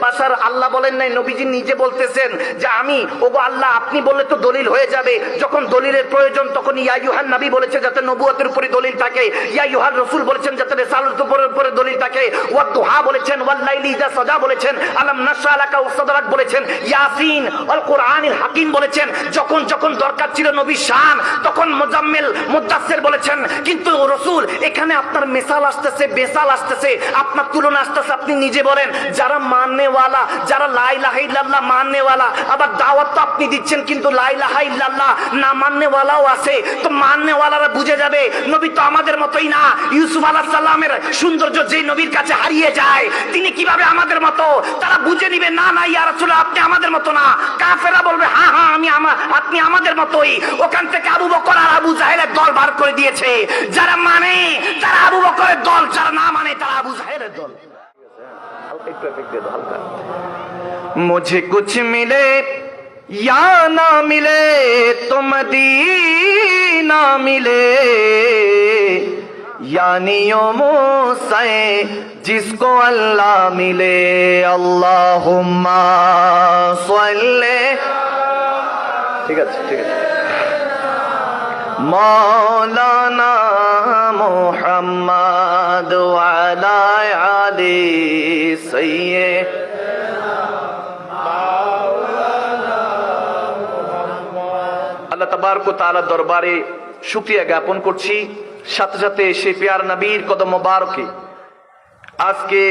বাশার আল্লাহ বলেন নাই, নবীজি নিজে বলতেছেন যে আমি ওগো আল্লাহ আপনি বললে তো দলিল হয়ে যাবে, যখন দলিলের প্রয়োজন তখন ইয়া ইউহান নবী বলেছে যাতে নবুয়তের উপরে দলিল থাকে, ইয়া ইউহান রাসূল বলেছেন যাতে রিসালাতের উপরে দলিল থাকে, ওয়াদ দুহা বলেছেন, ওয়াল লাইলি ইযা সাজা বলেছেন, আলাম নাশরা লাকা ওয়াসদারাক বলেছেন, ইয়াসিন আল কোরআনিল হাকিম বলেছেন। যখন যখন দরকার ছিল নবীর শান তখন মুজাম্মিল মুদাসসির বলেছেন। কিন্তু রাসূল এখানে আপনার মিসাল আসতেছে, বেসাল আসতেছে, আপনার তুলনা আসতেছে। আপনি নিজে বলেন যারা মাননেওয়ালা, যারা লা ইলাহা ইল্লাল্লাহ মাননেওয়ালা, আবার দাওয়াত তো আপনি দিচ্ছেন কিন্তু লা ইলাহা ইল্লাল্লাহ না মাননেওয়ালাও আছে, তো মাননেওয়ালারা বুঝে যাবে নবী তো আমাদের মতোই না। ইউসুফ আলাইহিস সালামের সৌন্দর্য যে নবীর কাছে হারিয়ে যায় তিনি কিভাবে আমাদের মতো, তারা বুঝে নিবে না না ইয়া রাসূলুল্লাহ আপনি আমাদের মতো না। কাফেররা বলবে হ্যাঁ হ্যাঁ আপনি আমাদের মতোই। ওখান থেকে আবু বকর আর আবু জাহেলের দল বার করে দিয়েছে। যারা মানে তারা আবু বকরের দল, যারা না মানে তারা আবু জাহেলের দল। मुझे कुछ मिले या ना मिले तो मदीना मिले, यानी ओ मूसा जिसको अल्लाह मिले। अल्लाहुम्मा सल्ले, ठीक है ठीक है, मौलाना मुहम्मद वाला आले सैयद। আল্লাহ তাবারক ওয়া তাআলার দরবারে শুকরিয়া জ্ঞাপন করছি, সাথে সাথে সেই প্যার নবীর কদম মোবারকে আজকে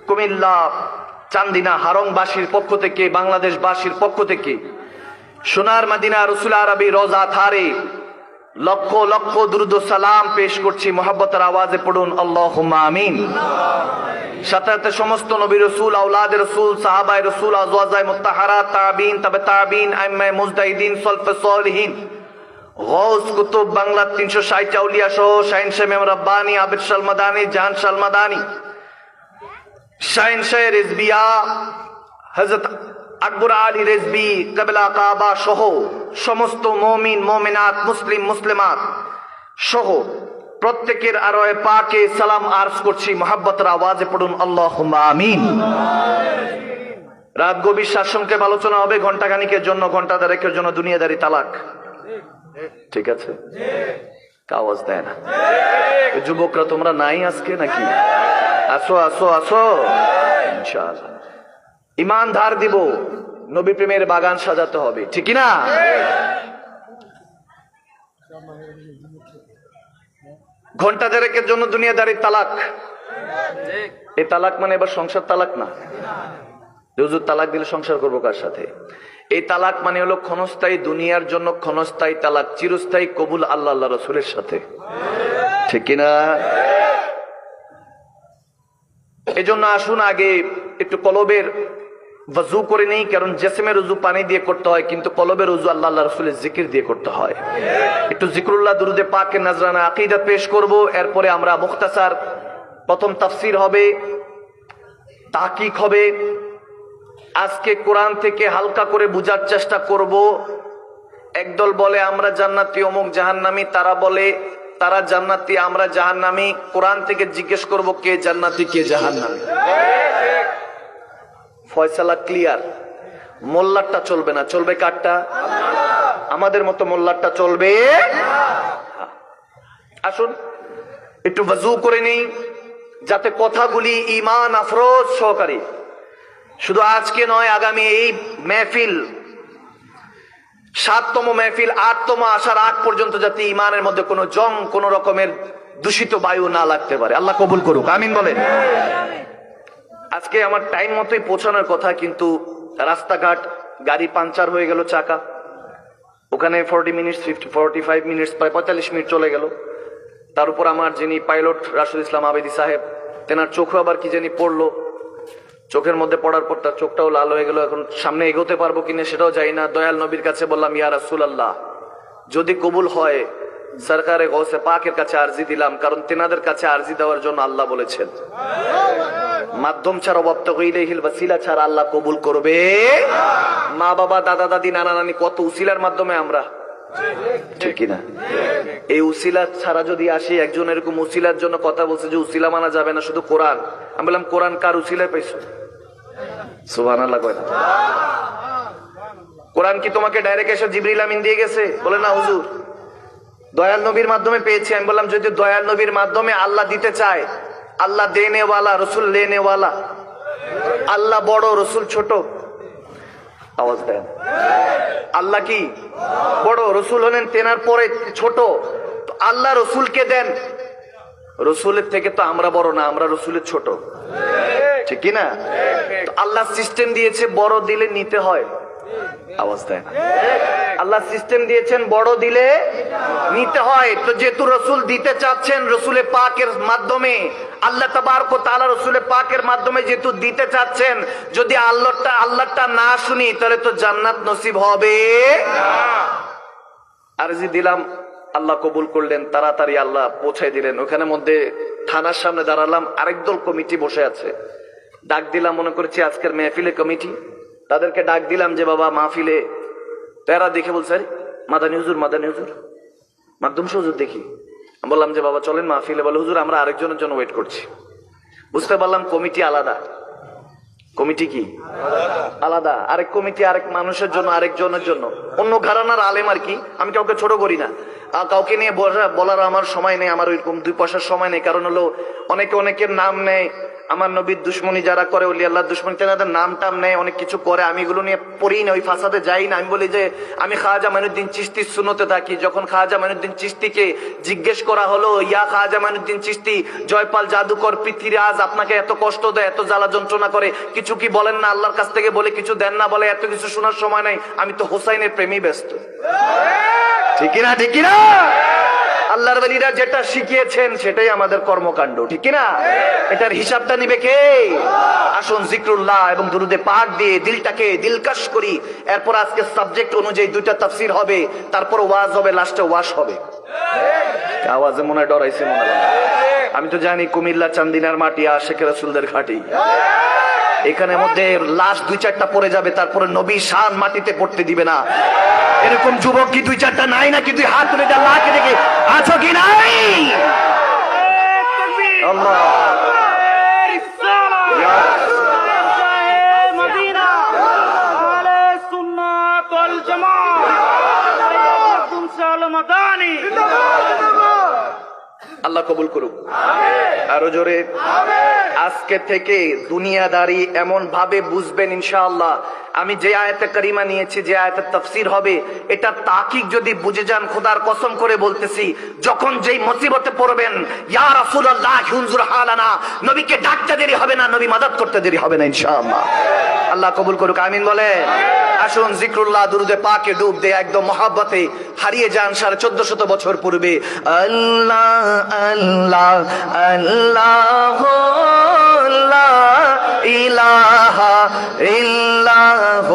কুমিল্লা চান্দিনা হারংবাসীর পক্ষ থেকে, বাংলাদেশবাসীর পক্ষ থেকে সোনার মদিনা রসুল আরবি রোজা থারে লক্ষ লক্ষ দুরুদ ও সালাম পেশ করছি। মোহাব্বতের আওয়াজে পড়ুন আল্লাহুম্মা আমিন। সাথে সাথে সমস্ত নবী রসুল, আওলাদ রসুল, সাহাবায়ে রসুল, আজওয়াজায়ে মুত্তাহারাত, তাবিঈন, তাবে তাবিঈন, আইম্মায়ে মুজতাহিদিন, সলফে সলিহিন, গৌস কুতুব, বাংলা 360 আউলিয়া সহ শাহিনশাহ ইমাম রাব্বানী, আবিদ শাহ মাদানী, জাহান শাহ মাদানী, শাহিনশাহ রিজবিয়া হযরত আকবর আলী রেজবি, কাবলা কাবা সহ সমস্ত মুমিন মুমিনাত, মুসলিম মুসলিমাত সহ প্রত্যেকের আরোয়ে পাকে সালাম আরজ করছি। মোহাব্বতের আওয়াজে পড়ুন আল্লাহুম্মা আমিন। রাত গভীর সারসংক্ষেপ আলোচনা হবে ঘন্টাখানিকের জন্য, ঘন্টা দেড়েকের জন্য দুনিয়াদারি তালাক, ঠিক আছে? আওয়াজ দেয় না যুবকরা, তোমরা নাই আজকে নাকি? আসো আসো আসো ইনশাআল্লাহ। ইমান ধার দিব, নবী প্রেমের বাগান সাজাতে হবে, ঠিক না? ঘন্টা দেড়েকের জন্য দুনিয়াদারি তালাক, এই তালাক মানে এবার সংসার তালাক না। হুজুর তালাক দিলে সংসার করবো কার সাথে? এই তালাক মানে হলো ক্ষণস্থায়ী, দুনিয়ার জন্য ক্ষণস্থায়ী তালাক, চিরস্থায়ী কবুল আল্লাহ আল্লাহ রসুলের সাথে, ঠিক কিনা? এই জন্য আসুন আগে একটু কলবের ওযু করে নেই, কারণ জিসমের ওযু পানি দিয়ে করতে হয়, কিন্তু কলবের ওযু আল্লাহ আল্লাহ রাসূলের জিকির দিয়ে করতে হয়। একটু জিকরুল্লাহ দুরুদে পাকে নজরানা আকীদা পেশ করব, এরপরে আমরা মুখতাসার প্রথম তাফসীর হবে, তাহকিক হবে। আজকে কোরআন থেকে হালকা করে বুঝার চেষ্টা করব। একদল বলে আমরা জান্নাতি, অমুক জাহান্নামী, তারা বলে তারা জান্নাতি, আমরা জাহান্নামী। কোরআন থেকে জিজ্ঞেস করব কে জান্নাতি কে জাহান্নামী। ফয়সালা ক্লিয়ার। মোল্লারটা চলবে না, চলবে কারটা? আমাদের মতো মোল্লারটা চলবে। আসুন একটু ওযু করে নেই, যাতে কথাগুলি ঈমান আফরোজ সহকারী, শুধু আজকে নয় আগামী এই মেহফিল 7তম মেহফিল 8তম আসার আগ পর্যন্ত যাতে ঈমানের মধ্যে কোনো জং, কোনো রকমের দূষিত বায়ু না লাগতে পারে। আল্লাহ কবুল করুক, আমিন বলেন। আজকে আমার টাইম মতোই পৌঁছানোর কথা, কিন্তু রাস্তাঘাট গাড়ি পাঞ্চার হয়ে গেল, চাকা ওখানে 40 মিনিট 45 মিনিট, প্রায় 45 মিনিট চলে গেল। তার উপর আমার যিনি পাইলট রাশিদ ইসলাম আবেদি সাহেব, তেনার চোখে আবার কি জানি পড়লো, চোখের মধ্যে পড়ার পর তার চোখটাও লাল হয়ে গেল। এখন সামনে এগোতে পারবো কিনা সেটাও জানি না। দয়াল নবীর কাছে বললাম, ইয়া রাসূলুল্লাহ যদি কবুল হয় সরকারে গৌসে পাকের কাছে আরজি দিলাম, কারণ তেনাদের কাছে আরজি দেওয়ার জন্য আল্লাহ বলেছেন মাধ্যম ছাড়া ওয়াবতাগু ইলাইহিল ওয়াসিলা ছাড়া আল্লাহ কবুল করবে। মা বাবা, দাদা দাদি, নানা নানি, কত উসিলার মাধ্যমে আমরা, ঠিক কিনা? এই উসিলা ছাড়া যদি আসি, একজন এরকম উসিলার জন্য কথা বলছে যে উসিলা মানা যাবে না, শুধু কোরআন। আমি বললাম কোরআন কার উসিলায় পাইছো? সুবহানাল্লাহ কয় না? কোরআন কি তোমাকে ডাইরেক্ট এসে জিবরিল আমিন দিয়ে গেছে? বলে না হুজুর, দয়াল নবীর মাধ্যমে পেয়েছি। আমি বললাম যদি দয়াল নবীর মাধ্যমে আল্লাহ দিতে চায়, আল্লাহ দেনে ওয়ালা, রসুল লেনে ওয়ালা। আল্লাহ বড়, রসুল ছোট। আওয়াজ দেন। আল্লাহ কি বড়, রসুল হলেন তেনার পরে ছোট। আল্লাহ রসুলকে দেন, রসুলের থেকে তো আমরা বড় না, আমরা রসুলের ছোট, ঠিক কি না? আল্লাহ সিস্টেম দিয়েছে বড় দিলে নিতে হয়। আওয়াজ দেন। আল্লাহ সিস্টেম দিয়েছেন বড় দিলে নিতে হয়। তো যেহেতু রসুল দিতে চাচ্ছেন রসুলের পাকের মাধ্যমে, আল্লাহ তাবারক ওয়া তাআলা রসুলের পাকের মাধ্যমে যেহেতু দিতে চাচ্ছেন, যদি আল্লাহটা না শুনি তাহলে তো জান্নাত নসিব হবে না। আরজি দিলাম, আল্লাহ কবুল করলেন, তাড়াতাড়ি আল্লাহ পৌঁছাই দিলেন। ওখানে মধ্যে থানার সামনে দাঁড়ালাম, আরেক দল কমিটি বসে আছে। ডাক দিলাম, মনে করছি আজকের মেহফিলে কমিটি, তাদেরকে ডাক দিলাম যে বাবা মাহফিলে। তারা দেখে বলছে মাদানী হুজুর, মাদানী হুজুর, মাধ্যম হুজুর দেখি। আমি বললাম যে বাবা চলেন মাহফিলে। বলে হুজুর আমরা আরেকজনের জন্য ওয়েট করছি। বুঝতে পারলাম কমিটি আলাদা। কমিটি কি আলাদা, আরেক কমিটি আরেক মানুষের জন্য, আরেকজনের জন্য, অন্য ঘরানার আলেম আর কি। আমি কাউকে ছোট করি না, কাউকে নিয়ে বলার আমার সময় নেই, আমার ওইরকম দুই পয়সার সময় নেই। কারণ হলো অনেকে অনেকের নাম নেয়, আমার নবীর দুশ্মনী যারা করে, ওলি আল্লাহ দুশ্মনী, তেনাদের নাম টাম নেয়, অনেক কিছু করে। আমি এগুলো নিয়ে পড়ি না, ওই ফাসাদে যাই না। আমি বলি যে আমি খাজা মাইনুদ্দিন চিশতির সুন্নতে থাকি। যখন খাজা মাইনুদ্দিন চিশতিকে জিজ্ঞেস করা হলো, ইয়া খাজা মাইনুদ্দিন চিশতি, জয়পাল জাদুকর পৃথ্বীরাজ আপনাকে এত কষ্ট দেয়, এত জ্বালা যন্ত্রণা করে, কিছু কি বলেন না? আল্লাহর কাছ থেকে বলে কিছু দেন না? বলে এত কিছু শোনার সময় নাই, আমি তো হোসাইনের প্রেমী ব্যস্ত। ঠিক না? ঠিক না? আল্লাহর ওলিরা যেটা শিখিয়েছেন সেটাই আমাদের কর্মকাণ্ড, ঠিক না? এটার হিসাবটা নিবে কে? আসুন জিক্রুল্লাহ এবং দুরুদে পাক দিয়ে দিলটাকে দিলকাশ করি। এরপর আজকে সাবজেক্ট অনুযায়ী দুইটা তাফসীর হবে, তারপর ওয়াজ হবে, লাস্টে ওয়াশ হবে। আওয়াজে মনে ডরাইছে মনে হয়। আমি তো জানি কুমিল্লা চান্দিনার মাটি আশেকের রাসূলদের ঘাটি। এখানে মধ্যে লাশ দুই চারটা পড়ে যাবে, তারপরে নবী শান মাটিতে পড়তে দিবে না। এরকম যুবক কি দুই চারটা নাই নাকি? তুই হাত তুলে দে, আল্লাহকে দেখে আছো কি নাই? আল্লাহ আল্লাহ কবুল করুক। আরো জোরে আজকে থেকে দুনিয়াদারি এমন ভাবে বুঝবেন ইনশাআল্লাহ। আমি যে আয়াতে কারিমা নিয়েছি, যে আয়াতের তাফসীর হবে, এটা তাকিক যদি বুঝে যান, খোদার কসম করে বলতেছি, যখন যেই মুসিবতে পড়বেন, ইয়া রাসূলুল্লাহ হুনজুর হালানা, নবীকে ডাকতে দেরি হবে না, নবী মাদদ করতে দেরি হবে না ইনশাআল্লাহ। আল্লাহ কবুল করুক, আমিন বলে। আসুন জিক্রুল্লাহ দুরুদে পাকে ডুব দে, একদম মহব্বতে হারিয়ে যান 1450 বছর পূর্বে। আল্লাহ আল্লাহ আল্লাহ লা ইলাহা ইল্লাহ,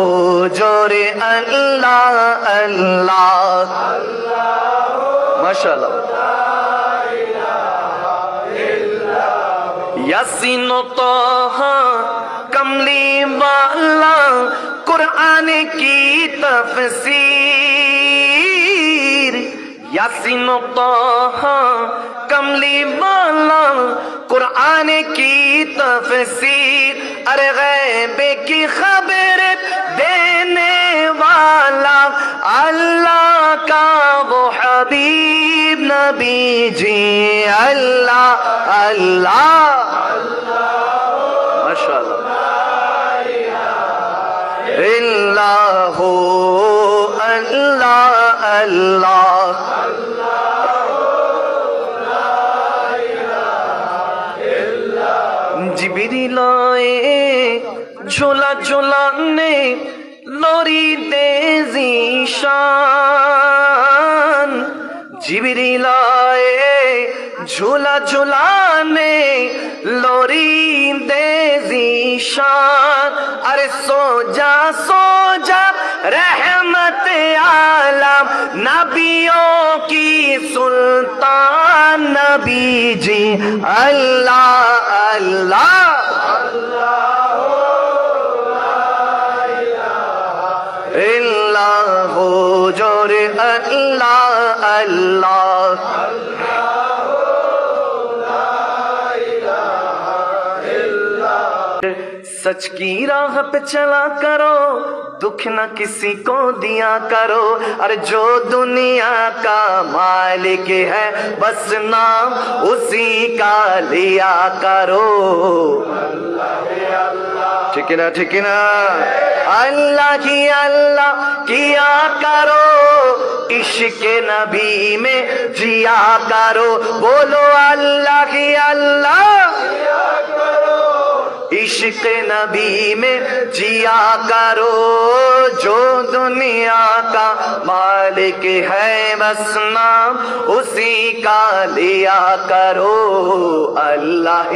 জোরে আল্লাহ আল্লাহ। মাশাআল্লাহ। ইয়াসিন তাহা কমলি ওয়ালা, कुरान की तफसीर, यासीन ताहा कमली वाला, कुरान की तफसीर, अरे गैबे की खबर देने वाला, अल्लाह का वो हबीब नबी जी, अल्लाह अल्लाह। माशाअल्लाह। अल्लाह अल्लाह अल्लाह, जिब्रील आए झोला झुलाने, लोरी तेजी शान, जिब्रील आए झूला झुलाने, लोरी तेजी शान, अरे सो जा रहमत आलम, नबियों की सुल्तान नबी जी, अल्लाह अल्लाह। अल्लाह जोरे अल्लाह अल्लाह। सच की राह पे चला करो, दुख न किसी को दिया करो। अरे जो दुनिया का मालिक है बस नाम उसी का लिया करो। ठीक है ना, ठीक है ना। अल्लाह किया करो, इश्क नबी में जिया करो। बोलो अल्लाह की अल्लाह, इश्क नबी में जिया करो। जो दुनिया का मालिक है बस नाम उसी का लिया करो। अल्लाह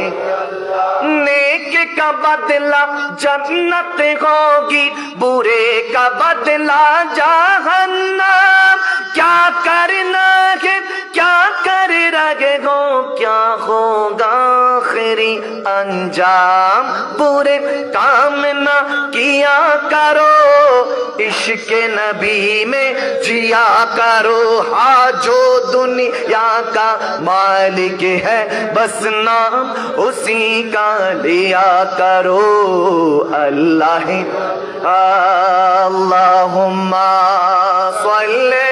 नेक का बदला जन्नत होगी, बुरे का बदला जहन्नम। क्या करना है क्या कर रहे हो, क्या होगा आखिरी अंजाम। बुरे काम ना किया करो, इश्क नबी में जिया करो। हाँ जो दुनिया का मालिक है बस नाम उसी का लिया करो। अल्लाह अल्लाहुम्मा सल्ले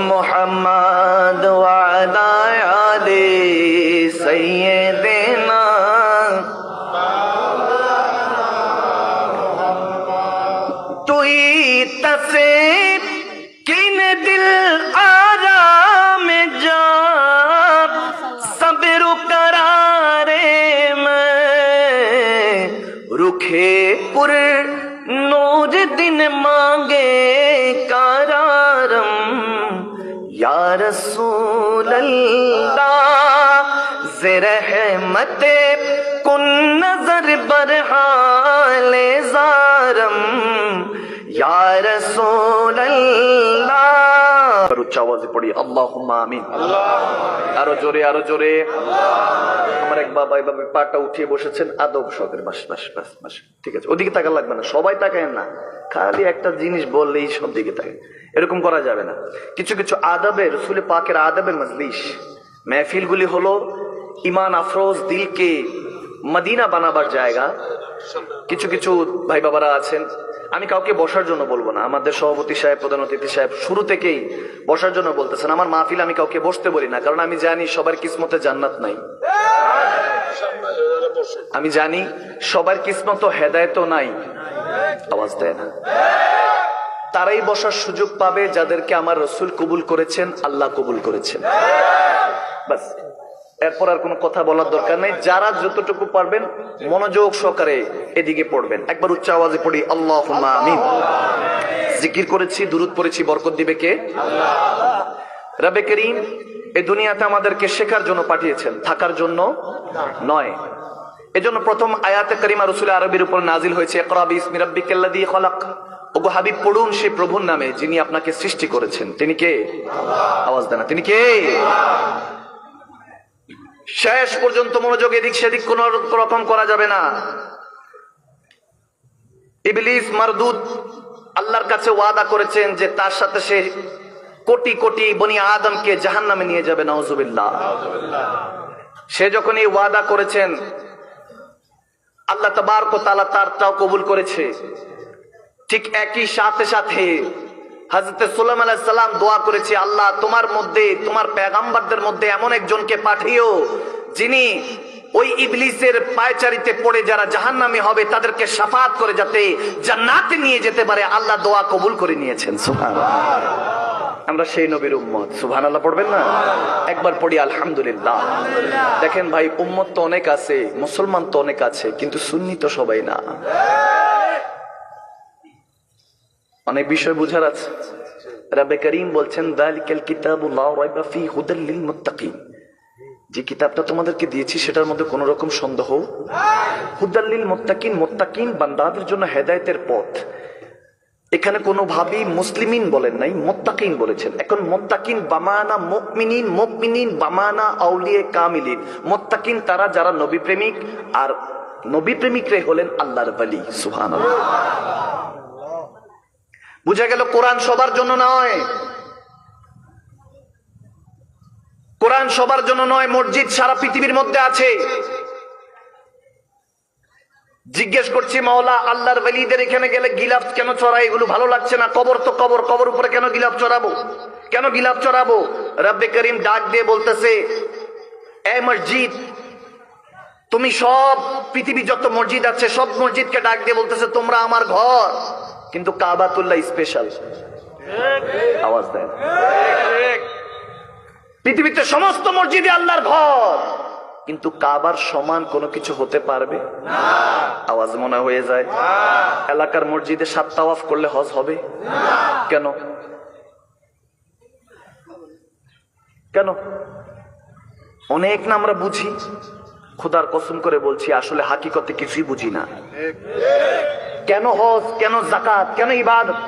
मोहम्मद वाला आले सैयदना। तू ही तसे किन दिल आराम जा, सब्र करारे में रुखे पुर नूर दिन मांगे करारम। या रसूल अल्लाह ज़रहमते कुन नजर बरहाले ज़ारम। या रसूल अल्लाह। उच्च आवाज़े पढ़ी अल्लाहुम्मा आमीन। আরো জোরে আরো জোরে। আমার এক বাবা এভাবে পাটা উঠিয়ে বসেছেন আদব সহকারে। বাস বাস বাস বাস, ঠিক আছে। ওদিকে তাকা লাগবে না, সবাই তাকায় না, খালি একটা জিনিস বললেই সব দিকে তাকায়। এরকম করা যাবে না। কিছু কিছু আদবের, রসুল পাকের আদবের মজলিস মেহফিলগুলি হলো ইমান আফরোজ, দিলকে মদিনা বানাবার জায়গা। কিছু কিছু ভাই বাবারা আছেন, আমি কাউকে বসার জন্য বলবো না, আমাদের সভাপতি সাহেব, প্রধান অতিথি সাহেব শুরু থেকেই বসার জন্য বলতেছেন। আমার মাহফিল আমি কাউকে বসতে বলি না, কারণ আমি জানি সবার কিসমতে জান্নাত নাই। আমি জানি সবার কিসমত হেদায়েত নাই। আওয়াজ দেয় না। তারাই বসার সুযোগ পাবে যাদেরকে আমার রসুল কবুল করেছেন, আল্লাহ কবুল করেছেন। বাস, এরপর আর কোনো কথা বলার দরকার নেই। যারা যতটুকু পারবেন মনোযোগ সহকারে এদিকে পড়বেন। একবার উচ্চ আওয়াজে পড়ি আল্লাহুম্মা আমিন। জিকির করেছি, দুরূদ পড়েছি, বরকত দিবে কে? রব্বে করিম এই দুনিয়াতে আমাদেরকে শেখার জন্য পাঠিয়েছেন, থাকার জন্য নয়। এজন্য প্রথম আয়াতে কারিমা রসুল আরবির উপর নাজিল হয়েছে, ইকরা বিসমি রাব্বিকাল্লাযী খালাক। ওগো হাবিব পড়ুন সেই প্রভুর নামে যিনি আপনাকে সৃষ্টি করেছেন। তিনি কে? আওয়াজ দেন না, তিনি কে? শেষ পর্যন্ত মনোযোগ এদিক সেদিক কোন রকম করা যাবে না। ইবলিস মারদুদ আল্লাহর কাছে ওয়াদা করেছেন যে তার সাথে সে কোটি কোটি বনি আদমকে জাহান্নামে নিয়ে যাবে। নাউজুবিল্লাহ। সে যখন এই ওয়াদা করেছেন, আল্লাহ তাবারক ওয়া তাআলা তারটাও কবুল করেছে। ঠিক একই সাথে সাথে হযরত সুলাইমান আলাইহিস সালাম দোয়া করেছে, আল্লাহ তোমার মধ্যে, তোমার পেগাম্বারদের মধ্যে এমন একজনকে পাঠিও যিনি ওই ইবলিসের পায়চারিতে পড়ে যারা জাহান্নামী হবে তাদেরকে শাফাআত করে যাতে জান্নাতে নিয়ে যেতে পারে। আল্লাহ দোয়া কবুল করে নিয়েছেন। সুবহানাল্লাহ। আমরা সেই নবীর উম্মত। সুবহানাল্লাহ পড়বেন না? একবার পড়ি আলহামদুলিল্লাহ। দেখেন ভাই, উম্মত তো অনেক আছে, মুসলমান তো অনেক আছে, কিন্তু সুন্নি তো সবাই না। অনেক বিষয় বুঝার আছে। রব্বে করিম বলছেন, যালিকাল কিতাবু লা রাইবা ফীহি হুদাল লিল মুত্তাকিন। যে কিতাবটা তোমাদেরকে দিয়েছি সেটার মধ্যে কোন রকম সন্দেহ। হুদাল লিল মুত্তাকিন, মুত্তাকিন বান্দাদের জন্য হেদায়েতের পথ। এখানে কোনো ভাবেই মুসলিমিন বলেন নাই, মুত্তাকিন বলেছেন। এখন মুত্তাকিন বামানা মুমিনিন, মুমিনিন বামানা আউলিয়া কামিলিন। মুত্তাকিন তারা যারা নবী প্রেমিক, আর নবী প্রেমিকরাই হলেন আল্লাহর ওলি। সুবহানাল্লাহ। বুঝা গেল কোরআন সবার জন্য নয়। কোরআন সবার জন্য নয়, মসজিদ সারা পৃথিবীর মধ্যে আছে। জিজ্ঞেস করছি মাওলা, আল্লাহর ওয়ালিদের এখানে গেলে গিলাফ কেন চড়াই? এগুলো ভালো লাগছে না। কবর তো কবর, কবর উপরে কেন গিলাফ চড়াবো? কেন গিলাফ চড়াবো? রব্বে করিম ডাক দিয়ে বলতেছে, এ মসজিদ, তুমি সব পৃথিবী যত মসজিদ আছে সব মসজিদকে ডাক দিয়ে বলতেছে তোমরা আমার ঘর, কিন্তু কাবাতুল্লাহ স্পেশাল। আওয়াজ দেন। পৃথিবীতে সমস্ত মসজিদে আল্লাহর ঘর, কিন্তু কাবার সমান কোনো কিছু হতে পারবে না। আওয়াজ মনে হয়ে যায়। এলাকার মসজিদে 7 তাওয়াফ করলে হজ হবে? কেন? কেন? অনেক না আমরা বুঝি, খোদার কসম করে বলছি আসলে হাকিকতে কিছুই বুঝি না। কেন হজ, কেন যাকাত, কেন ইবাদত,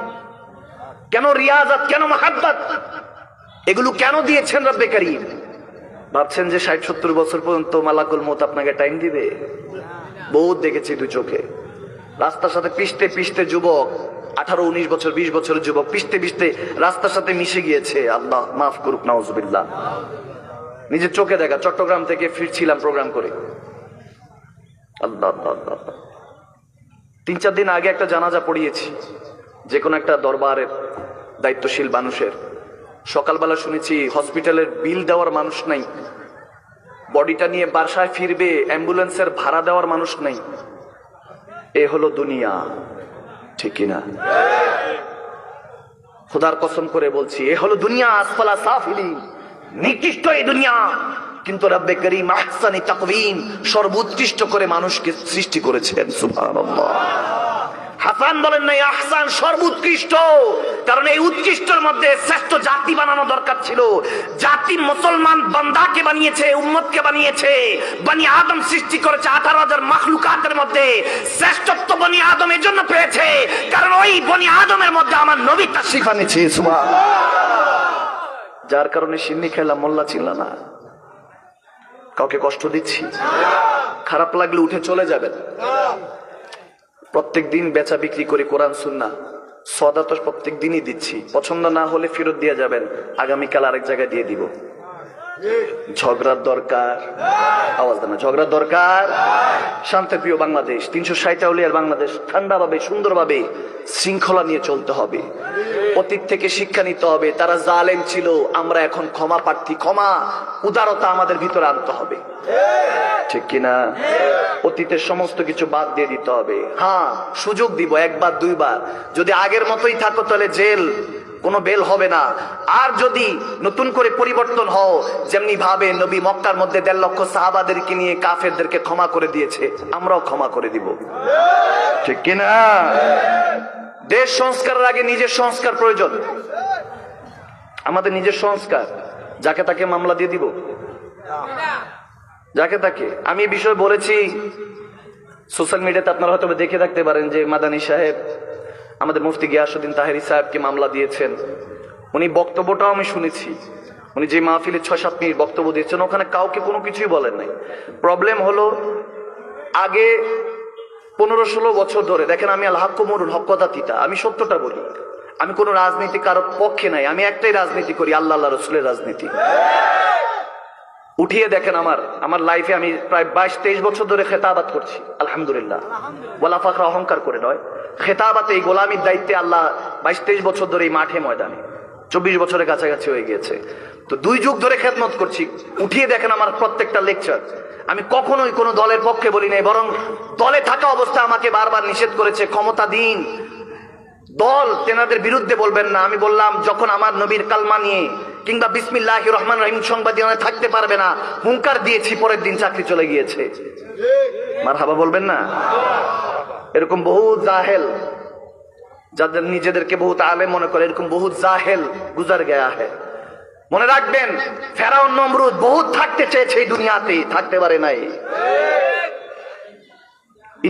কেন রিয়াজত, কেন মাহাব্বত, এগুলো কেন দিয়েছেন রব্বে করিম? ভাবছেন যে 60-70 বছর পর্যন্ত মালাকুল মউত আপনাকে টাইম দিবে? বহুত দেখেছি দুই চোখে। রাস্তার সাথে পিষতে পিষতে যুবক, 18-19 বছর 20 বছরের যুবক পিষতে পিষতে রাস্তার সাথে মিশে গিয়েছে। আল্লাহ মাফ করুক, নাউজুবিল্লাহ। নিজের চোখে দেখা, চট্টগ্রাম থেকে ফিরছিলাম প্রোগ্রাম করে। আল্লাহ আল্লাহ। 3-4 দিন আগে একটা জানাজা পড়িয়েছি যে কোনো একটা দরবারের দায়িত্বশীল মানুষের। সকালবেলা শুনেছি হসপিটালের বিল দেওয়ার মানুষ নাই, বডিটা নিয়ে বাসায় ফিরবে অ্যাম্বুলেন্সের ভাড়া দেওয়ার মানুষ নাই। এ হলো দুনিয়া, ঠিক কিনা? খোদার কসম করে বলছি এ হলো দুনিয়া। আসফালা সাফিলিন, নিকৃষ্ট এই দুনিয়া। কিন্তু রব্বে করিম আহসানি তাকওয়িম, সর্বোৎকৃষ্ট করে মানুষকে সৃষ্টি করেছেন। সুবহানাল্লাহ। হাসান বলেন নাই আহসান সর্বোৎকৃষ্ট, কারণ এই উৎকৃষ্টর মধ্যে শ্রেষ্ঠ জাতি বানানো দরকার ছিল। জাতি মুসলমান বান্দাকে বানিয়েছে, উম্মতকে বানিয়েছে। বনি আদম সৃষ্টি করেছে 18,000 মাখলুকাতের মধ্যে। শ্রেষ্ঠত্ব বনি আদম এর জন্য পেয়েছে কারণ ওই বনি আদমের মধ্যে আমার নবী তাশরীফ আনেছে। সুবহানাল্লাহ। যার কারণে সিন্নি খেলাম, মোল্লা ছিল না। কাউকে কষ্ট দিচ্ছি? খারাপ লাগলে উঠে চলে যাবেন। প্রত্যেক দিন বেচা বিক্রি করে কোরআন সুন্নাহ সদা তো প্রত্যেক দিনই দিচ্ছি। পছন্দ না হলে ফেরত দিয়ে যাবেন, আগামীকাল আরেক জায়গায় দিয়ে দিব। ঝগড়ার দরকার? আওয়াজ দেন। ঝগড়ার দরকার? শান্তিপ্রিয় বাংলাদেশ, 360 আউলিয়ার বাংলাদেশ, ঠান্ডাভাবে সুন্দরভাবে শৃঙ্খলা নিয়ে চলতে হবে। অতীত থেকে শিক্ষা নিতে হবে। তারা জালেম ছিল, আমরা এখন ক্ষমা প্রার্থী। ক্ষমা, উদারতা আমাদের ভিতরে আনতে হবে, ঠিক কিনা? অতীতের সমস্ত কিছু বাদ দিয়ে দিতে হবে। হ্যাঁ, সুযোগ দিব 1 বার 2 বার। যদি আগের মতোই থাকো তাহলে জেল, কোনো বেল হবে না। আর যদি নতুন করে পরিবর্তন হও, যেমনি ভাবে নবী মক্কার মধ্যে 1.5 লক্ষ সাহাবাদেরকে নিয়ে কাফেরদেরকে ক্ষমা করে দিয়েছে, আমরাও ক্ষমা করে দিব, ঠিক কিনা? দেশ সংস্কারের আগে নিজের সংস্কার প্রয়োজন। আমাদের নিজের সংস্কার। যাকে তাকে মামলা দিয়ে দিব, যাকে তাকে। আমি এই বিষয়ে বলেছি সোশ্যাল মিডিয়াতে, আপনারা হয়তো দেখে থাকতে পারেন যে মাদানী সাহেব আমাদের মুফতি গিয়াসউদ্দিন তাহেরি সাহেবকে মামলা দিয়েছেন। উনি বক্তব্যটাও আমি শুনেছি। উনি যে মাহফিলে 6-7 মিনিট বক্তব্য দিয়েছেন, ওখানে কাউকে কোনো কিছুই বলেন নাই। প্রবলেম হলো আগে 15-16 বছর ধরে দেখেন, আমি আল হাক্কু মুরুল হক কথা তিতা, আমি সত্যটা বলি। আমি কোনো রাজনীতি কারোর পক্ষে নাই, আমি একটাই রাজনীতি করি, আল্লাহ আল্লাহ রসুলের রাজনীতি। উঠিয়ে দেখেন আমার লাইফে আমি প্রায় 22-23 বছর ধরে খেতাবাত করছি, আলহামদুলিল্লাহ। ওয়ালা ফাখরা, অহংকার করে নয়। খেতাবাতে এই গোলামির দায়িত্বে আল্লাহ 22-23 বছর ধরে এই মাঠে ময়দানে 24 বছরের কাছাকাছি হয়ে গিয়েছে। তো 2 যুগ ধরে খেদমত করছি। উঠিয়ে দেখেন আমার প্রত্যেকটা লেকচার। আমি কখনোই কোনো দলের পক্ষে বলি নাই, বরং দলে থাকা অবস্থা আমাকে বারবার নিষেধ করেছে, ক্ষমতা দিন, দল তেনাদের বিরুদ্ধে বলবেন না। আমি বললাম যখন আমার নবীর কালমা নিয়ে কিংবা বিসমিল্লাহির রহমানির রহিম সংবাদিয়ানায় থাকতে পারবে না, হুঙ্কার দিয়েছি, পরের দিন চাকরি চলে গিয়েছে। মারহাবা বলবেন না? এরকম বহু জাহেল, যাদের নিজেদেরকে বহুত আলেম মনে করে, এরকম বহুত জাহেল গুজার গয়া হ্যায়। মনে রাখবেন, ফেরাউন নমরুদ বহুত থাকতে চেয়েছে এই দুনিয়াতে, থাকতে পারে নাই।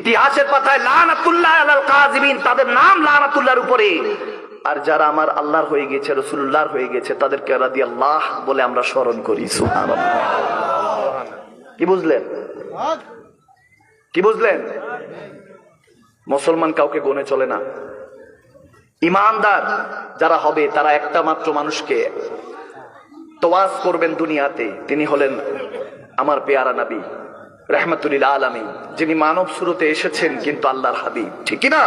ইতিহাসের পাতায় লানাতুল্লাহ আলাল কাযিবিন, তাদের নাম লানাতুল্লাহর উপরে। আর যারা আমার আল্লাহর হয়ে গেছে, রাসূলুল্লাহর হয়ে গেছে, তাদেরকে রাদিয়াল্লাহ বলে আমরা স্মরণ করি। সুবহানাল্লাহ। কি বুঝলেন? কি বুঝলেন? মুসলমান কাউকে গনে চলে না। ইমানদার যারা হবে তারা একটা মাত্র মানুষকে তোয়াজ করবেন দুনিয়াতে, তিনি হলেন আমার পেয়ারা নবী রাহমাতুল আলামিন, যিনি মানব সুরতে এসেছেন কিন্তু আল্লাহর হাবিব, ঠিক না?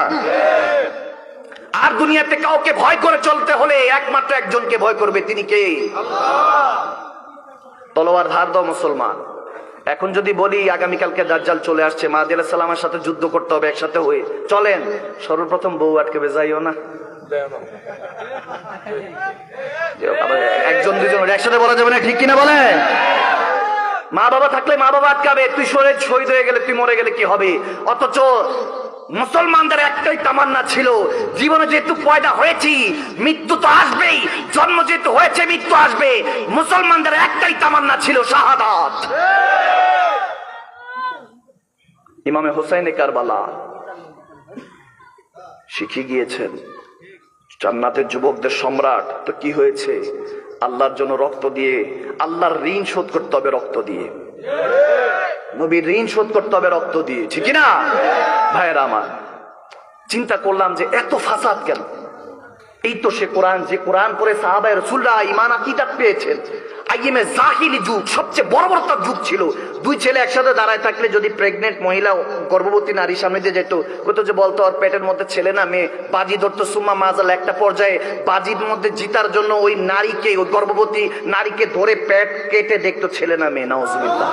আর দুনিয়াতে কাউকে ভয় করে চলতে হলে একমাত্র একজনকে ভয় করবে, তিনি কে? তলোয়ার ধার দাও মুসলমান। এখন যদি বলি আগামীকালকে দাজ্জাল চলে আসছে, মাহদী আলাইহিস সালামের সাথে যুদ্ধ করতে হবে একসাথে হয়ে, চলেন, সর্বপ্রথম বউ আটকে বেজাইও না, একজন দুজন একসাথে বলা যাবে না, ঠিক কিনা বলে? মা বাবা থাকলে মা বাবা আটকাবে, তুই শহীদ হয়ে গেলে, তুই মরে গেলে কি হবে? অথচ মুসলমানদের একটাই তামান্না ছিল, জীবনে যেহেতু পয়দা হয়েছি মৃত্যু তো আসবেই, জন্ম যেহেতু হয়েছে মৃত্যু আসবে, মুসলমানদের একটাই তামান্না ছিল শাহাদাত। ইমামে হোসেনে কারবালা শিখে গিয়েছেন জান্নাতের যুবকদের সম্রাট, তো কি হয়েছে? আল্লাহর জন্য রক্ত দিয়ে, আল্লাহর ঋণ শোধ করতে হবে রক্ত দিয়ে, নবীর ঋণ শোধ করতে হবে রক্ত দিয়ে, ঠিক না ভাইয়েরা আমার? চিন্তা করলাম যে এত ফাসাদ কেন? এই তো সে কোরআন, যে কোরআন পড়ে সাহাবায়ে রাসূলরা ঈমান আকীদা পেয়েছেন। আইয়েমে জাহিলি যুগ, সবচেয়ে বর্বরতার যুগ ছিল। দুই ছেলে একসাথে দাঁড়ায় থাকলে যদি প্রেগনেন্ট মহিলা গর্ভবতী নারীর সামনে দিয়ে যেত, কত যে বলতো ওর পেটের মধ্যে ছেলে না মেয়ে, বাজি ধরতো সুম্মা মাজাল। একটা পর্যায়ে বাজির মধ্যে জিতার জন্য ওই নারীকে, ওই গর্ভবতী নারীকে ধরে পেট কেটে দেখতো ছেলে না মেয়ে, নাউজুবিল্লাহ।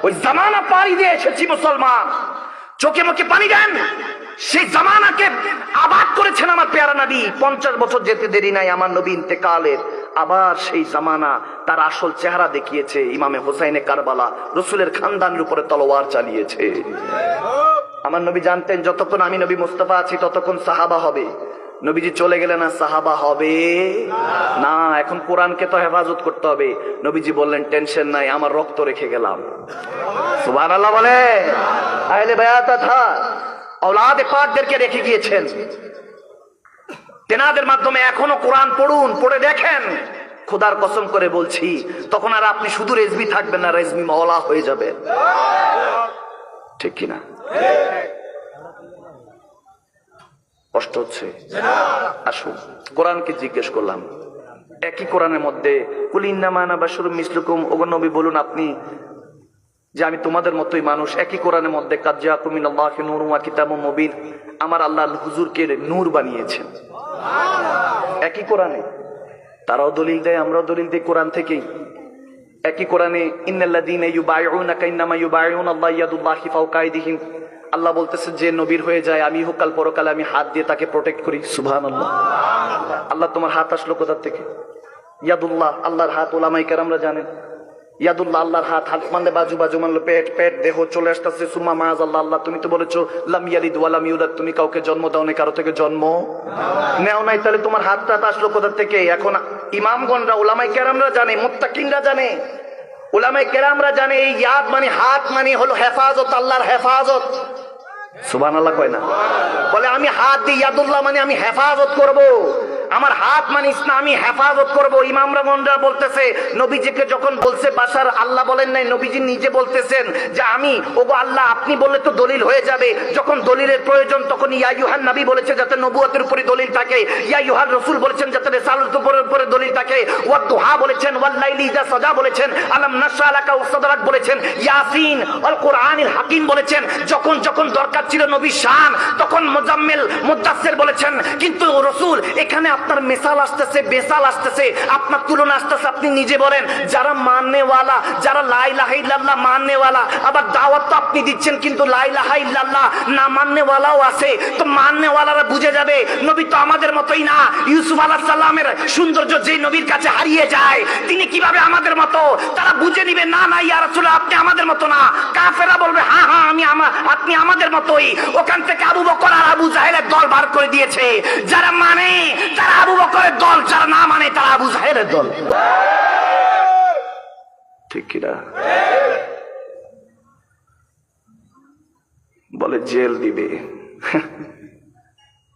ওই জামানা পাড়ি দিয়ে এসেছি মুসলমান, চোখে মুখে পানি দেন। সেই জামানাকে আবাদ করেছেন আমার পেয়ারা নবী। 50 বছর যেতে দেরি নাই আমার নবী ইন্তেকালের, আবার সেই জামানা তার আসল চেহারা দেখিয়েছে। ইমামে হোসাইনে কারবালা রসুলের খানদানের উপরে তলোয়ার চালিয়েছে। আমার নবী জানতেন যতক্ষণ আমি নবী মুস্তাফা আছি ততক্ষণ সাহাবা হবে, নবীজি চলে গেলেন আর সাহাবা হবে না। এখন কোরআনকে তো হেফাজত করতে হবে। নবীজি বললেন টেনশন নাই, আমার রক্ত রেখে গেলাম। সুবহানাল্লাহ বলে। আহলে বায়াত থা আওলাদে পাকদেরকে রেখে গিয়েছেন, তেনাদের মাধ্যমে এখনো কোরআন পড়ুন, পড়ে দেখেন। খোদার কসম করে বলছি, তখন আর আপনি শুধু রেজবি থাকবেন না, রেজবি মাওলা হয়ে যাবেন, ঠিক কিনা? কষ্ট হচ্ছে? আসুন কোরআনকে জিজ্ঞেস করলাম, একই কোরআনের মধ্যে কুল ইন্নামা আনা বাশারুম মিসলুকুম, ওগো নবী বলুন আপনি যে আমি তোমাদের মতোই মানুষ। একই কোরআনের মধ্যে কাদ জাআকুম মিনাল্লাহি নূরুন ওয়া কিতাবুম মুবিন, আমার আল্লাহ হুজুরকে নূর বানিয়েছেন। একই কোরআনে তারাও দলিল দেয়, আমরাও দলিল দিই কোরআন থেকেই। একই কোরআনে ইন্নাল্লাযীনা ইউবাইউনাকা ইন্নামা ইউবাইউনাল্লাহু ইয়াদুল্লাহি ফাওকা আইদিহিম, আল্লাহ বলতেছে যে নবীর হয়ে যায় আমি হোকাল পরকালে আমি হাত দিয়ে তাকে প্রোটেক্ট করি। সুবহানাল্লাহ। আল্লাহ তোমার হাত আসলো কোথা থেকে? ইয়াদুল্লাহ, আল্লাহর হাত। ওলামায়ে কেরামরা জানেন ইয়াদুল্লাহ আল্লাহর হাত, হাত মানলে বাজু, বাজু মানলে পেট, পেট দেহ চলে আসতেছে। সুম্মা মাআযাল্লাহ, আল্লাহ তুমি তো বলেছো লাম ইয়ালিদ ওয়া লাম ইউলাদ, তুমি কাউকে জন্ম দাও না, কারো থেকে জন্ম নেও নাই, তাহলে তোমার হাতটা আসলো কোথা থেকে? এখন ইমামগণরা, ওলামায়ে কেরামরা জানে, মুত্তাকিনরা জানে, ওলামায়ে কেরামরা জানে এই ইয়াদ মানে, হাত মানে হলো হেফাজত, আল্লাহর হেফাজত। সুবহানাল্লাহ কয় না? বলে আমি হাত দিয়ে ইয়াদুল্লাহ মানে আমি হেফাজত করব, আমার হাত মানে ইসলামী হেফাজত করব। ইমামরা গণরা বলতেছে নবীজিকে যখন বলছে বাশার, আল্লাহ বলেন নাই, নবীজি নিজে বলতেছেন যে আমি, ওগো আল্লাহ আপনি বললে তো দলিল হয়ে যাবে। যখন দলিলের প্রয়োজন তখন ইয়া আইয়ুহান নবী বলেছে যাতে নবুয়তের উপরে দলিল থাকে, ইয়া আইয়ুহার রাসূল বলেছেন যাতে রিসালাতের উপরে দলিল থাকে, ওয়াদ দুহা বলেছেন, ওয়াল লাইলি ইযা সাজা বলেছেন, আলাম নাশরা লাকা সাদরাক বলেছেন, ইয়াসিন ওয়াল কুরআনিল হাকিম বলেছেন। যখন যখন দরকার ছিল নবী শান, তখন মুজাম্মিল মুদাসসির বলেছেন। কিন্তু রাসূল এখানে আপনার মিসাল আসতেছে, বেসাল আসতেছে, আপনার তুলনা আসতেছে। আপনি নিজে বলেন যারা মাননেওয়ালা, যারা লা ইলাহা ইল্লাল্লাহ মাননেওয়ালা, আবার দাওয়াত তো আপনি দিচ্ছেন কিন্তু লা ইলাহা ইল্লাল্লাহ না মাননেওয়ালাও আছে, তো মাননেওয়ালারা বুঝে যাবে নবী তো আমাদের মতোই না। ইউসুফ আলাইহিস সালামের সৌন্দর্য যে নবীর কাছে হারিয়ে যায়, তিনি কিভাবে আমাদের মতো? তারা বুঝে নিবে না না ইয়া রাসূলুল্লাহ আপনি আমাদের মতো না। কাফেররা বলবে হ্যাঁ হ্যাঁ আপনি আমাদের মতোই। ওখান থেকে আবু বকর আর আবু জাহেলের দল বার করে দিয়েছে। যারা মানে তারা আবু বকরের দল, যারা না মানে তারা আবু জাহেলের দল, ঠিক কিনা? বলে জেল দিবে।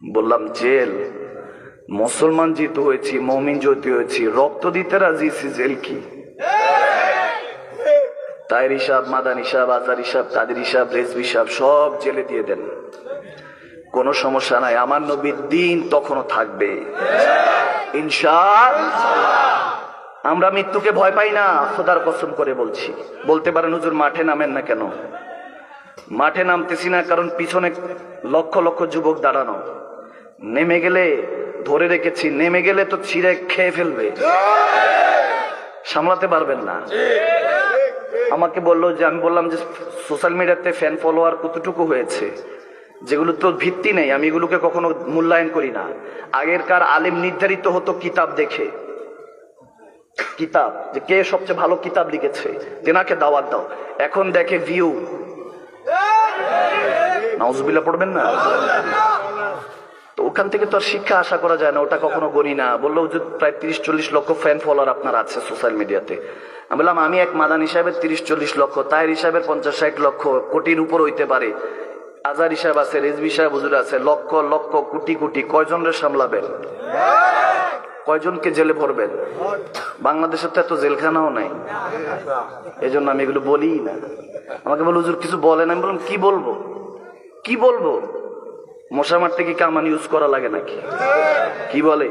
বললাম জেল? মুসলমান জিত হয়েছি, মুমিন জিত হয়েছি, রক্ত দিতে রাজি, জেল কি? তাইরি সাহেব, মাদানী সাহেব, আজারি সাহেব, কাদেরি সাহেব, রেজভি সাহেব সব জেলে দিয়ে দেন, কোনো সমস্যা নাই। আমার নবীর দিন তখনও থাকবে ইনশাআল্লাহ। আমরা মৃত্যুকে ভয় পাই না, খোদার কসম করে বলছি। বলতে পারেন হুজুর মাঠে নামেন না কেন? মাঠে নামতেছি না কারণ পিছনে লক্ষ লক্ষ যুবক দাঁড়ানো। নেমে গেলে ধরে রেখেছি, নেমে গেলে তো ছিঁড়ে খেয়ে ফেলবে, সামলাতে পারবেন না। আমাকে বললো যে, আমি বললাম যে সোশ্যাল মিডিয়াতে ফ্যান ফলোয়ার কতটুকু হয়েছে, যেগুলো তো ভিত্তি নেই, আমি এগুলোকে কখনো মূল্যায়ন করি না। আগেরকার আলেম নির্ধারিত হতো কিতাব দেখে, কিতাব যে কে সবচেয়ে ভালো কিতাব লিখেছে তেনাকে দাওয়াত দাও। এখন দেখে ভিউ। নাউজুবিল্লাহ পড়বেন না? তো ওখান থেকে তো আর শিক্ষা আশা করা যায় না, ওটা কখনো গণি না। বললো যে প্রায় 30-40 লক্ষ ফ্যান ফলোয়ার আপনার আছে সোশ্যাল মিডিয়াতে। আমি বললাম আমি এক মাদানী সাহেবের 30-40 লক্ষ, তাহের হিসাবের 50-60 লক্ষ, কোটির উপর হইতে পারে। আজার হিসাব আছে, রেজবি সাহেব হুজুর আছে, লক্ষ লক্ষ কোটি কোটি। কয়জনরে সামলাবেন? কয়জনকে জেলে ভরবেন? বাংলাদেশের তো এত জেলখানাও নাই, এই জন্য আমি এগুলো বলি না। আমাকে বল হুজুর কিছু বলেন। আমি বললাম কি বলবো, কি বলবো? মশা মারতে কি কামান ইউজ করা লাগে নাকি? কি বলে?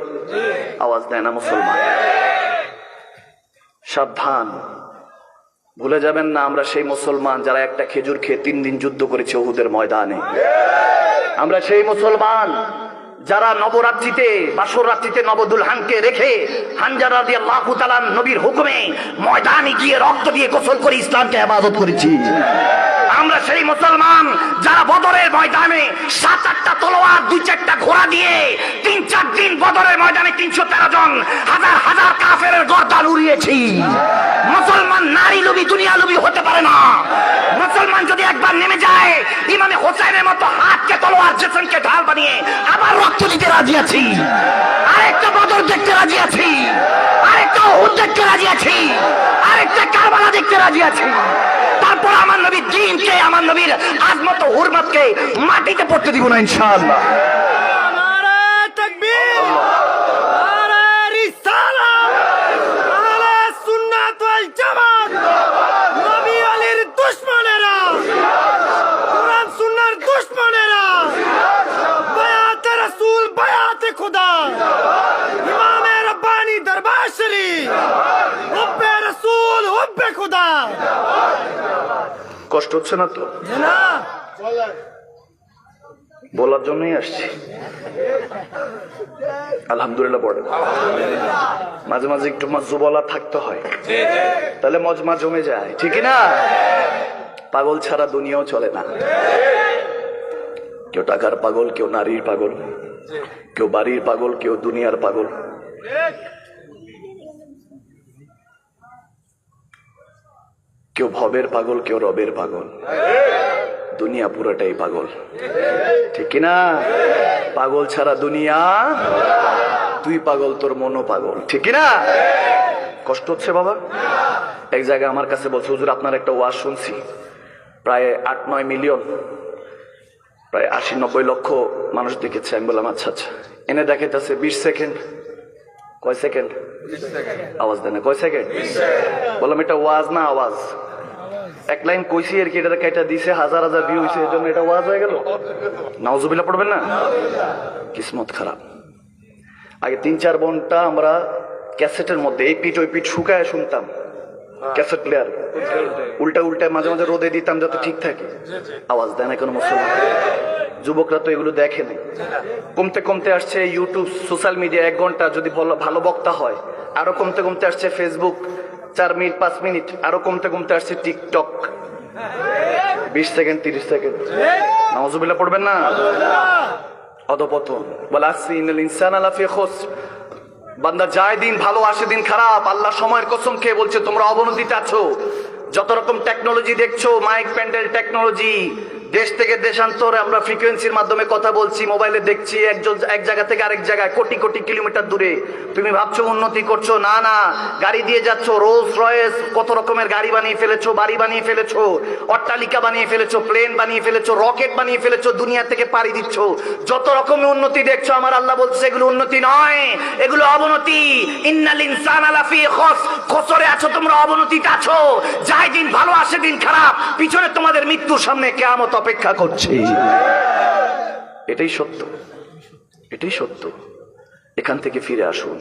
আওয়াজ দেয় না মুসলমান। সাবধান, ভুলে যাবেন না আমরা সেই মুসলমান যারা একটা খেজুর খেয়ে 3 দিন যুদ্ধ করেছে উহুদের ময়দানে। আমরা সেই মুসলমান যারা নবরাত্রিতে, বাসর রাত্রিতে নবদুলহানকে রেখে হানজালা রাদিয়াল্লাহু তাআলা নবীর হুকুমে ময়দানে গিয়ে রক্ত দিয়ে গোসল করে ইসলামকে ইবাদত করেছি। আমরা সেই মুসলমান যারা বদরের ময়দানে 7-8টা তলোয়ার, 2-4টা ঘোড়া দিয়ে 3-4 দিন বদরের ময়দানে 313 জন হাজার হাজার কাফেরের গর্দান উড়িয়েছি। মুসলমান নারী লোভী, দুনিয়া লোভী হতে পারে না। মুসলমান যদি একবার নেমে যায়, ইমামে হোসেনের মতো হাতকে তলোয়ার, জেসনকে ঢাল বানিয়ে আবার রক্ত দিতে রাজি আছি। আরেকটা বদর দেখতে রাজি আছি, আরেকটা উহুদ দেখতে রাজি আছি, আরেকটা কারবালা দেখতে রাজি আছি। তারপর আমার নবীর দ্বীনকে, আমার নবীর আজমত ও হুরমতকে মাটিতে পড়তে দিব না ইনশাআল্লাহ। নারে তাকবীর, নারে রিসালাত, আহলে সুন্নাত ওয়াল জামাত। নবী আলীর দুশমনেরা, কুরআন সুন্নাহর দুশমনেরা, বায়াতে রাসূল, বায়াতে খোদা, ইমামে রব্বানি দরবার শরীফ, হুব্বে রাসূল, হুব্বে খোদা। কষ্ট হচ্ছে না তো? না, বলার জন্যই আসছি। আলহামদুলিল্লাহ পড়ে। মাঝে মাঝে একটু মজ্জু বলা থাকতে হয়, তাহলে মজমা জমে যায়, ঠিক না? পাগল ছাড়া দুনিয়াও চলে না। কেউ টাকার পাগল, কেউ নারীর পাগল, কেউ বাড়ির পাগল, কেউ দুনিয়ার পাগল। কেউ ভবের পাগল, কেউ রবের পাগল। দুনিয়া পুরোটাই পাগল, ঠিক না? পাগল ছাড়া দুনিয়া, তুই পাগল, তোর মনও পাগল, ঠিক না? কষ্ট হচ্ছে বাবা? এক জায়গায় আমার কাছে বলছে হুজুর আপনার একটা ওয়াজ শুনছি, প্রায় 8-9 মিলিয়ন, প্রায় 80-90 লক্ষ মানুষ দেখেছে। আমি বললাম আচ্ছা আচ্ছা, এনে দেখাইতেছে 20 সেকেন্ড। কয় সেকেন্ড? আওয়াজ দেয় না। কয় সেকেন্ড? বললাম এটা ওয়াজ না আওয়াজ? এক লাইন কইছি আর কি, এটা কেটে দিছে, হাজার হাজার ভিউ হয়েছে, এর জন্য এটা ওয়াজ হয়ে গেল? নাউজুবিল্লাহ পড়বেন না? কিসমত খারাপ। আগে 3-4 ঘন্টা আমরা ক্যাসেটের মধ্যে এই পিঠ ওই পিঠ শুকায় শুনতাম, ক্যাসেট প্লেয়ার উল্টা উল্টা মাঝে মাঝে রোদে দিতাম যাতে ঠিক থাকে। আওয়াজ দেয় না কোনো মুসলমান। যুবকরা তো এগুলো দেখে নাই। কমতে কমতে আসছে ইউটিউব, সোশ্যাল মিডিয়া 1 ঘন্টা যদি ভালো বক্তা হয়, আরো কমতে কমতে আসছে ফেসবুক 4 মিনিট 5 মিনিট, আরো কমতে কমতে আসছে টিকটক 20 সেকেন্ড 30 সেকেন্ড। নাউজুবিল্লাহ পড়বেন না? অধপতন। বল আসরি ইন্নাল ইনসানা লাফি খুসর। বান্দা যায় দিন ভালো, আসে দিন খারাপ। আল্লাহ সময়ের কসম খেয়ে বলছে তোমরা অবনতিতে আছো। যত রকম টেকনোলজি দেখছো, মাইক প্যান্ডেল টেকনোলজি, দেশ থেকে দেশান্তরে আমরা ফ্রিকোয়েন্সির মাধ্যমে কথা বলছি, মোবাইলে দেখছি, এক জায়গা থেকে আরেক জায়গায় কোটি কোটি কিলোমিটার দূরে। তুমি ভাবছো উন্নতি করছো, না না, গাড়ি দিয়ে যাচ্ছ, রোলস রয়েস, কত রকমের গাড়ি বানিয়ে ফেলেছো, বাড়ি বানিয়ে ফেলেছো, অট্টালিকা বানিয়ে ফেলেছো, প্লেন বানিয়ে ফেলেছো, রকেট বানিয়ে ফেলেছো, দুনিয়া থেকে পাড়ি দিচ্ছ। যত রকমের উন্নতি দেখছো, আমার আল্লাহ বলছে এগুলো উন্নতি নয়, এগুলো অবনতি। ইন্নাল ইনসানা লাফি খসরে আছো তোমরা, অবনতিতে আছো। যায় দিন ভালো, আসে দিন খারাপ। পিছনে তোমাদের মৃত্যুর সামনে কিয়ামত অপেক্ষা করছে। এটাই সত্য, এটাই সত্য। এখান থেকে ফিরে আসুন,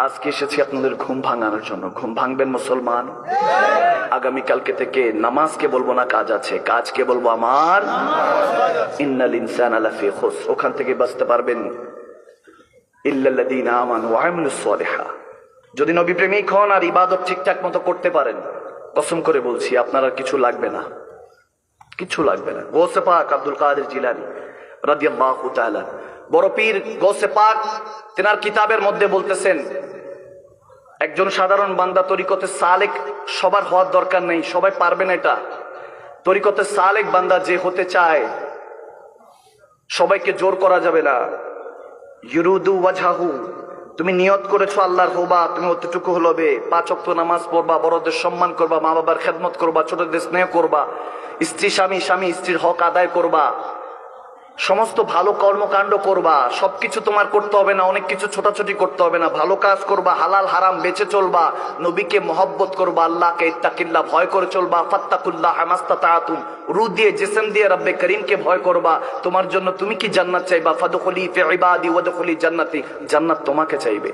আজকে এসেছি আপনাদের ঘুম ভাঙানোর জন্য। ঘুম ভাঙবেন মুসলমান? আগামীকালকে থেকে নামাজকে বলবো না কাজ আছে, কাজকে বলবো আমার ইন্নাল ইনসানা লাফি খুসর। ওখান থেকে বাঁচতে পারবেন ইল্লাল্লাযীনা আমানু ওয়া আমিলুস সালিহাত। যদি নবী প্রেমিক হন আর ইবাদত ঠিকঠাক মতো করতে পারেন, কসম করে বলছি আপনার আর কিছু লাগবে না, কিছু লাগবে না। গৌসে পাক আব্দুল কাদের জিলানী রাদিয়াল্লাহু তাআলা, বড় পীর গৌসে পাক, তেনার কিতাবের মধ্যে বলতেছেন একজন সাধারণ বান্দা তরিকতে সালেক সবার হওয়ার দরকার নেই, সবাই পারবে না এটা। তরিকতে সালেক বান্দা যে হতে চায় সবাইকে জোর করা যাবে না। ইউরুদু ওয়াজহাহু, তুমি নিয়ত করেছো আল্লাহর হবা, তুমি অতটুকু হলবে। 5 ওয়াক্ত নামাজ পড়বা, বড়দের সম্মান করবা, মা বাবার খেদমত করবা, ছোটদের স্নেহ করবা, স্ত্রী স্বামী স্বামী স্ত্রীর হক আদায় করবা, সমস্ত ভালো কর্মকাণ্ড করবা। সবকিছু তোমার করতে হবে না, অনেক কিছু ছোটাছুটি করতে হবে না। ভালো কাজ করবা, হালাল হারাম বেঁচে চলবা, নবীকে মহব্বত করবা, আল্লাহকে ইত্তাকিল্লাহ ভয় করে চলবা। ফাত্তাকুল্লাহ মাস্তাতাতুম, রূহ দিয়ে জিসম দিয়ে রব্বে করিমকে ভয় করবা। তোমার জন্য তুমি কি জান্নাত চাইবা? ফাদখুলি ফি ইবাদি ওয়াদখুলি জান্নাতি, জান্নাত তোমাকে চাইবে।